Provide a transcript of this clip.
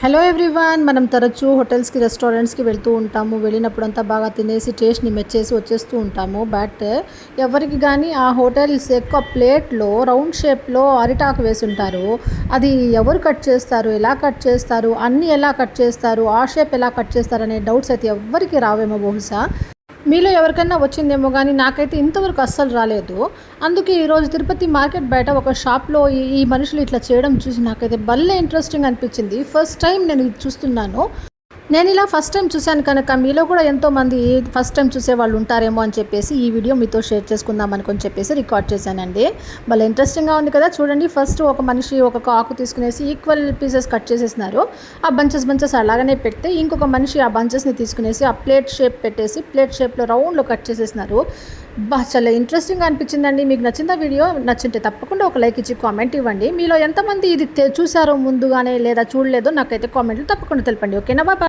Hello everyone, మనం తరచూ హోటల్స్కి రెస్టారెంట్స్కి వెళ్తూ ఉంటాము. వెళ్ళినప్పుడంతా బాగా తినేసి టేస్ట్ని మెచ్చేసి వచ్చేస్తూ ఉంటాము. బట్ ఎవరికి కానీ ఆ హోటల్స్ ఎక్కువ ప్లేట్లో రౌండ్ షేప్లో అరిటాకు వేసి ఉంటారు. అది ఎవరు కట్ చేస్తారు, ఎలా కట్ చేస్తారు, అన్నీ ఎలా కట్ చేస్తారు, ఆ షేప్ ఎలా కట్ చేస్తారు అనే డౌట్స్ అయితే ఎవ్వరికి రావేమో బహుశా. మీలో ఎవరికైనా వచ్చిందేమో కానీ నాకైతే ఇంతవరకు అస్సలు రాలేదు. అందుకే ఈరోజు తిరుపతి మార్కెట్ బయట ఒక షాప్లో ఈ మనుషులు ఇట్లా చేయడం చూసి నాకైతే భలే ఇంట్రెస్టింగ్ అనిపించింది. ఫస్ట్ టైం నేను ఇది చూస్తున్నాను. నేను ఇలా ఫస్ట్ టైం చూశాను కనుక మీలో కూడా ఎంతోమంది ఫస్ట్ టైం చూసే వాళ్ళు ఉంటారేమో అని చెప్పేసి ఈ వీడియో మీతో షేర్ చేసుకుందాం అనుకొని చెప్పేసి రికార్డ్ చేశానండి. భలే ఇంట్రెస్టింగ్గా ఉంది కదా. చూడండి, ఫస్ట్ ఒక మనిషి ఒక ఆకు తీసుకునేసి ఈక్వల్ పీసెస్ కట్ చేసేసినారు. ఆ బంచెస్ అలాగనే పెడితే ఇంకొక మనిషి ఆ బంచెస్ని తీసుకునేసి ఆ ప్లేట్ షేప్ పెట్టేసి ప్లేట్ షేప్లో రౌండ్లో కట్ చేసేసినారు. చాలా ఇంట్రెస్టింగ్గా అనిపించిందండి. మీకు నచ్చిందా వీడియో? నచ్చింటే తప్పకుండా ఒక లైక్ ఇచ్చి కామెంట్ ఇవ్వండి. మీలో ఎంతమంది ఇది చూసారో ముందుగానే లేదా చూడలేదో నాకైతే కామెంట్లు తప్పకుండా తెలపండి. ఓకేనా? బాయ్.